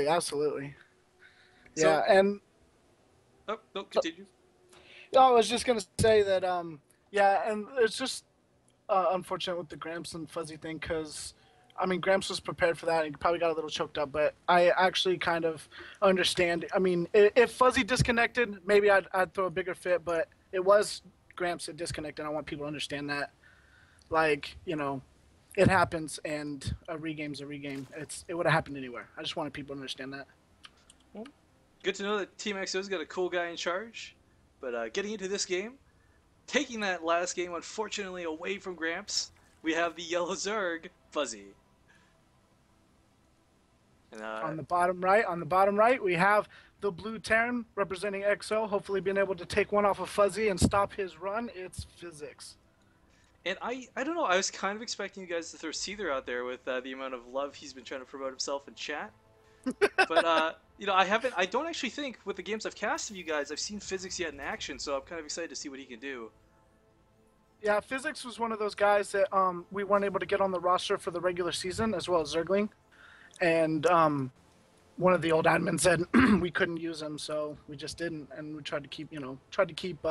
absolutely. Yeah, So, and oh, no, continue. yeah, I was just gonna say that yeah, and it's just unfortunate with the Gramps and Fuzzy thing because. I mean, Gramps was prepared for that and he probably got a little choked up, but I actually kind of understand. I mean, if Fuzzy disconnected, maybe I'd throw a bigger fit, but it was Gramps that disconnected. I want people to understand that. Like, it happens, and a regame's a regame. It would have happened anywhere. I just wanted people to understand that. Well, good to know that Team XO's got a cool guy in charge. But getting into this game, taking that last game, unfortunately, away from Gramps, we have the Yellow Zerg, Fuzzy. And, On the bottom right, we have the blue Terran representing XO, hopefully being able to take one off of Fuzzy and stop his run. It's Physics. I don't know, I was kind of expecting you guys to throw Seether out there with the amount of love he's been trying to promote himself in chat. But, I don't actually think, with the games I've cast of you guys, I've seen Physics yet in action, so I'm kind of excited to see what he can do. Yeah, Physics was one of those guys that we weren't able to get on the roster for the regular season, as well as Zergling. And one of the old admins said we couldn't use him, so we just didn't. And we tried to keep,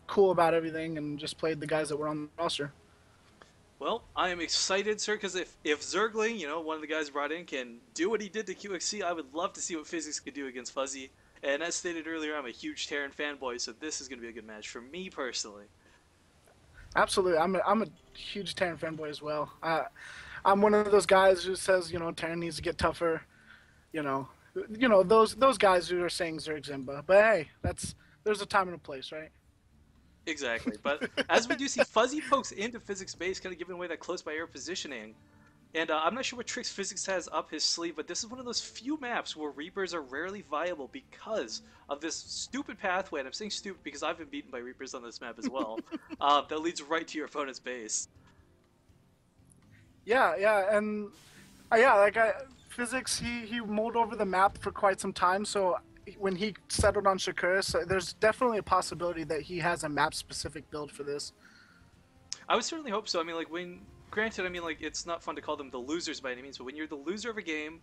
cool about everything and just played the guys that were on the roster. Well, I am excited, sir, because if Zergling, one of the guys brought in, can do what he did to QXC, I would love to see what Physics could do against Fuzzy. And as stated earlier, I'm a huge Terran fanboy, so this is going to be a good match for me personally. Absolutely, I'm a huge Terran fanboy as well. I'm one of those guys who says Terran needs to get tougher. Those guys who are saying Zerg Zimba. But hey, there's a time and a place, right? Exactly, but as we do see, Fuzzy pokes into Physics base, kind of giving away that close by air positioning. And I'm not sure what tricks Physics has up his sleeve, but this is one of those few maps where Reapers are rarely viable because of this stupid pathway, and I'm saying stupid because I've been beaten by Reapers on this map as well, that leads right to your opponent's base. Yeah, and Physics, he mulled over the map for quite some time, so when he settled on Shakuris, there's definitely a possibility that he has a map-specific build for this. I would certainly hope so. I mean, granted, it's not fun to call them the losers by any means, but when you're the loser of a game,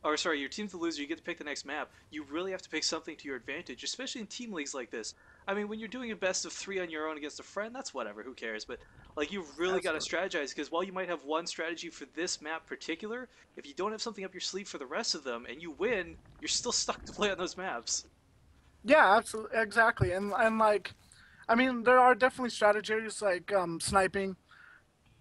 or sorry, your team's the loser, you get to pick the next map, you really have to pick something to your advantage, especially in team leagues like this. I mean, when you're doing a best of 3 on your own against a friend, that's whatever, who cares, but you've really got to strategize, because while you might have one strategy for this map particular, if you don't have something up your sleeve for the rest of them, and you win, you're still stuck to play on those maps. Yeah, absolutely, exactly, and I mean, there are definitely strategies like sniping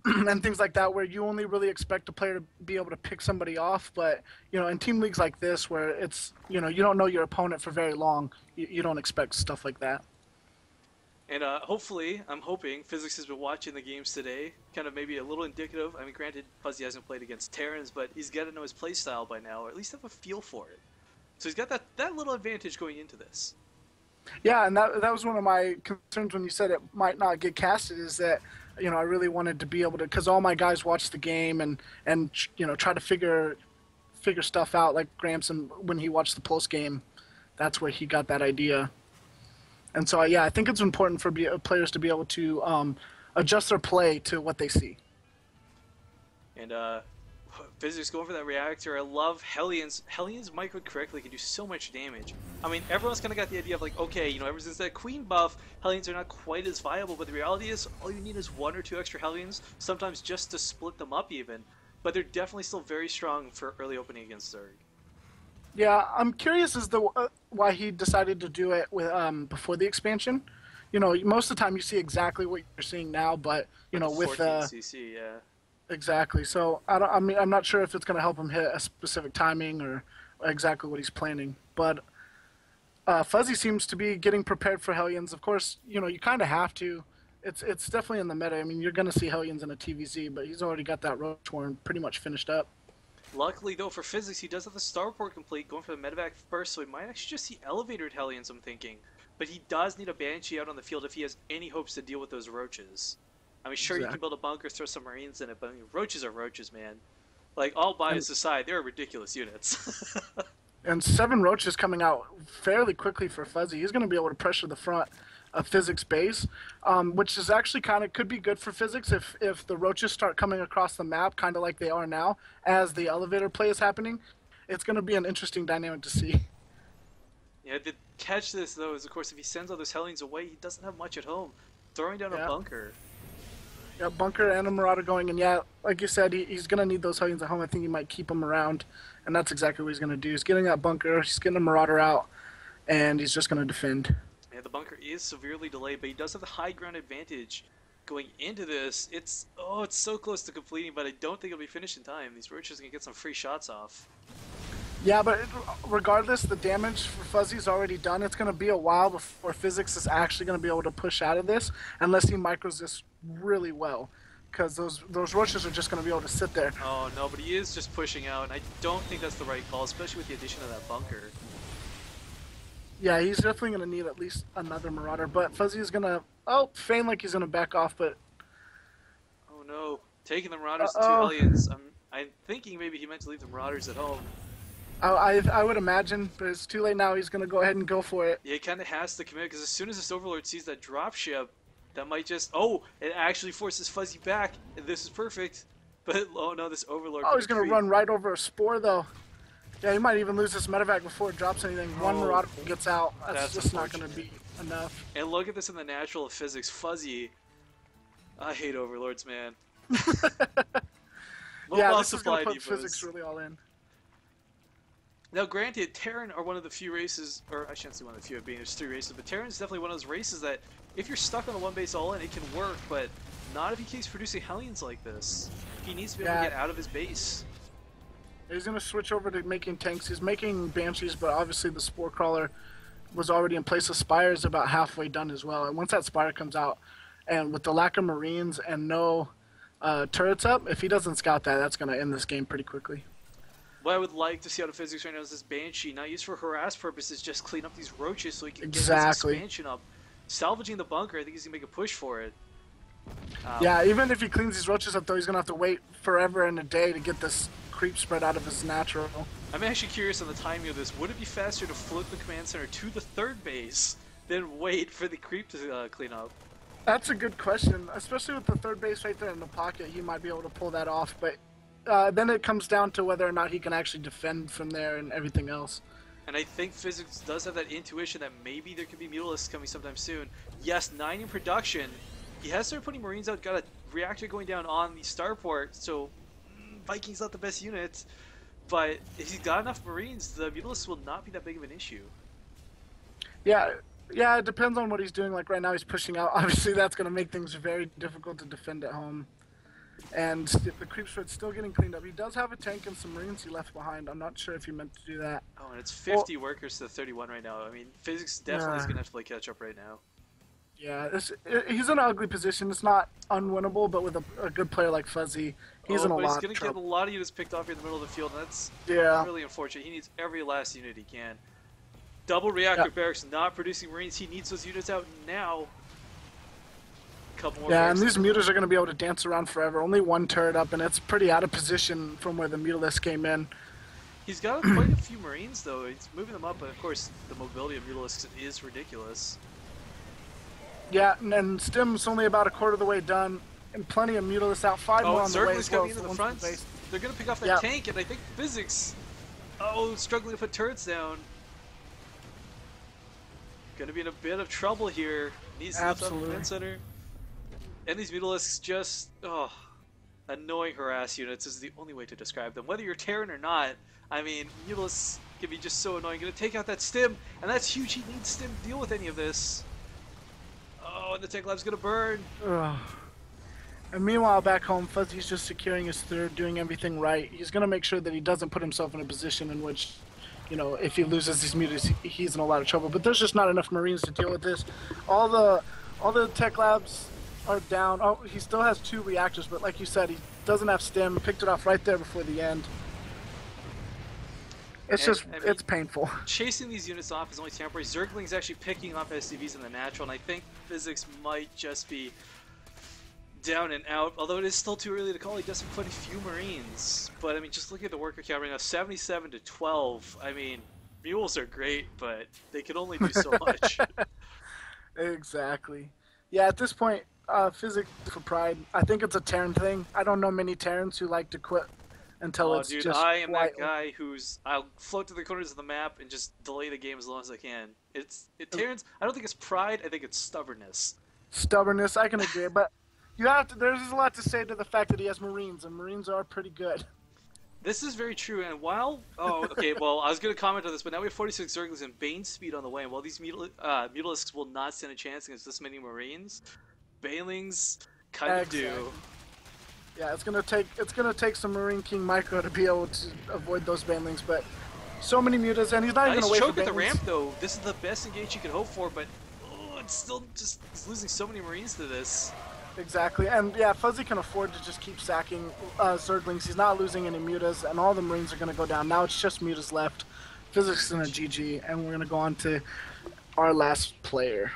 and things like that where you only really expect a player to be able to pick somebody off, but in team leagues like this where it's you don't know your opponent for very long, you don't expect stuff like that. And hopefully, I'm hoping, Physics has been watching the games today, kind of maybe a little indicative. I mean, granted, Fuzzy hasn't played against Terrans, but he's got to know his playstyle by now, or at least have a feel for it. So he's got that little advantage going into this. Yeah, and that was one of my concerns when you said it might not get casted, is that I really wanted to be able to, because all my guys watch the game and try to figure stuff out, like Gramson, when he watched the post game, that's where he got that idea. And so yeah, I think it's important for players to be able to adjust their play to what they see. And Physics going for that reactor. I love Hellions. Hellions microed correctly can do so much damage. I mean, everyone's kind of got the idea of okay, ever since that Queen buff, Hellions are not quite as viable, but the reality is all you need is 1 or 2 extra Hellions, sometimes just to split them up even. But they're definitely still very strong for early opening against Zerg. Yeah, I'm curious as to why he decided to do it with before the expansion. Most of the time you see exactly what you're seeing now, but with 14cc, yeah. Exactly. So I'm not sure if it's going to help him hit a specific timing or exactly what he's planning. But Fuzzy seems to be getting prepared for Hellions. Of course, you kind of have to. It's definitely in the meta. I mean, you're going to see Hellions in a TVZ, but he's already got that Roach Horn pretty much finished up. Luckily, though, for Physics, he does have the Starport complete, going for the medevac first, so he might actually just see elevated Hellions, I'm thinking. But he does need a Banshee out on the field if he has any hopes to deal with those Roaches. I mean, sure, exactly. You can build a bunker, throw some Marines in it, but I mean, Roaches are Roaches, man. All bias aside, they're ridiculous units. And 7 Roaches coming out fairly quickly for Fuzzy. He's going to be able to pressure the front of Physics base, which is actually could be good for Physics if the Roaches start coming across the map, kind of like they are now, as the elevator play is happening. it's going to be an interesting dynamic to see. Yeah, the catch this though is of course if he sends all those Hellions away, he doesn't have much at home. Throwing down a Yeah. bunker. Yeah, Bunker and a Marauder going, and yeah, like you said, he's going to need those Hellions at home. I think he might keep them around, and that's exactly what he's going to do. He's getting that Bunker, he's getting a Marauder out, and he's just going to defend. Yeah, the bunker is severely delayed, but he does have the high ground advantage going into this. It's so close to completing, but I don't think it'll be finished in time. These roaches can get some free shots off. Yeah, but regardless, the damage for Fuzzy's already done. It's going to be a while before Physics is actually going to be able to push out of this, unless he micros this really well, because those roaches are just going to be able to sit there. Oh no, but he is just pushing out, and I don't think that's the right call, especially with the addition of that bunker. Yeah, he's definitely going to need at least another Marauder, but Fuzzy is going to, feign like he's going to back off, but... Oh no, taking the Marauders to 2 Hellions. I'm thinking maybe he meant to leave the Marauders at home. I would imagine, but it's too late now. He's going to go ahead and go for it. Yeah, he kind of has to commit, because as soon as this Overlord sees that dropship, that might just... Oh, it actually forces Fuzzy back, and this is perfect. But, oh no, this Overlord... Oh, he's going to run right over a Spore, though. Yeah, he might even lose this medevac before it drops anything. One Marauder gets out. That's just not going to be enough. And look at this in the natural of physics. Fuzzy. I hate Overlords, man. Yeah, this is going to put Physics really all in. Now, granted, Terran are one of the few races, or I shouldn't say one of the few, being there's 3 races, but Terran is definitely one of those races that if you're stuck on a 1 base all in, it can work, but not if he keeps producing Hellions like this. He needs to be able to get out of his base. He's going to switch over to making tanks. He's making Banshees, but obviously the Spore Crawler was already in place. The Spire is about halfway done as well. And once that Spire comes out, and with the lack of Marines and no turrets up, if he doesn't scout that, that's going to end this game pretty quickly. What I would like to see out of physics right now is this Banshee, not used for harass purposes, just clean up these roaches so he can get his expansion up. Salvaging the bunker, I think he's going to make a push for it. Yeah, even if he cleans these roaches up, though, he's going to have to wait forever and a day to get this creep spread out of his natural. I'm actually curious on the timing of this. Would it be faster to flip the command center to the 3rd base than wait for the creep to clean up? That's a good question, especially with the 3rd base right there in the pocket. He might be able to pull that off, but then it comes down to whether or not he can actually defend from there and everything else. And I think physics does have that intuition that maybe there could be Mutalisks coming sometime soon. Yes, 9 in production. He has started putting Marines out, got a reactor going down on the starport, so Viking's not the best unit. But if he's got enough Marines, the Mutalisks will not be that big of an issue. Yeah, it depends on what he's doing. Like right now he's pushing out. Obviously that's going to make things very difficult to defend at home. And the creep spread's still getting cleaned up. He does have a tank and some Marines he left behind. I'm not sure if he meant to do that. Oh, and it's 50 workers to 31 right now. I mean, physics definitely is going to have to play catch up right now. Yeah, he's in an ugly position. It's not unwinnable, but with a good player like Fuzzy, he's in a lot of trouble. He's going to get a lot of units picked off here in the middle of the field, and that's really unfortunate. He needs every last unit he can. Double reactor barracks not producing Marines. He needs those units out now. Couple more and these Mutas are going to be able to dance around forever. Only 1 turret up, and it's pretty out of position from where the Mutalisk came in. He's got quite a few Marines, though. He's moving them up, but of course, the mobility of Mutalisks is ridiculous. Yeah, and Stim's only about a quarter of the way done, and plenty of Mutalisks out. 5 more on the way as well. Coming into the front. They're going to pick off that tank, and I think physics. Oh, struggling to put turrets down. Going to be in a bit of trouble here. Needs to lift up the command center. And these Mutalisks just, annoying harass units is the only way to describe them. Whether you're Terran or not, I mean, Mutalisks can be just so annoying. Gonna take out that Stim, and that's huge. He needs Stim to deal with any of this. Oh, and the tech lab's gonna burn. And meanwhile, back home, Fuzzy's just securing his 3rd, doing everything right. He's gonna make sure that he doesn't put himself in a position in which, you know, if he loses these Mutas, he's in a lot of trouble. But there's just not enough Marines to deal with this. All the tech labs are down. Oh, he still has 2 reactors, but like you said, he doesn't have Stim. Picked it off right there before the end. It's it's painful. Chasing these units off is only temporary. Zergling's actually picking off SCVs in the natural, and I think physics might just be down and out. Although it is still too early to call. He does have quite a few Marines, but I mean, just look at the worker count right now, 77 to 12. I mean, mules are great, but they can only do so much. Exactly. Yeah, at this point, physics for pride. I think it's a Terran thing. I don't know many Terrans who like to quit until Oh, it's dude, just I am that quietly guy I'll float to the corners of the map and just delay the game as long as I can. Terrence. I don't think it's pride. I think it's stubbornness. stubbornness. I can agree, but you have to. There's a lot to say to the fact that he has Marines, and Marines are pretty good. This is very true, and while okay, well, I was going to comment on this, but now we have 46 Zerglings and Bane speed on the way, and while these Mutalisks will not stand a chance against this many Marines, Banelings kind of Exactly. do. Yeah, it's gonna take some Marine King micro to be able to avoid those banelings, but so many mutas, and he's not even Nice gonna wait for choke at the banelings. ramp, though. This is the best engage you could hope for, but it's still just he's losing so many Marines to this. Exactly, and yeah, Fuzzy can afford to just keep sacking Zerglings. He's not losing any mutas, and all the Marines are gonna go down. Now it's just mutas left. Physics and a GG, and we're gonna go on to our last player.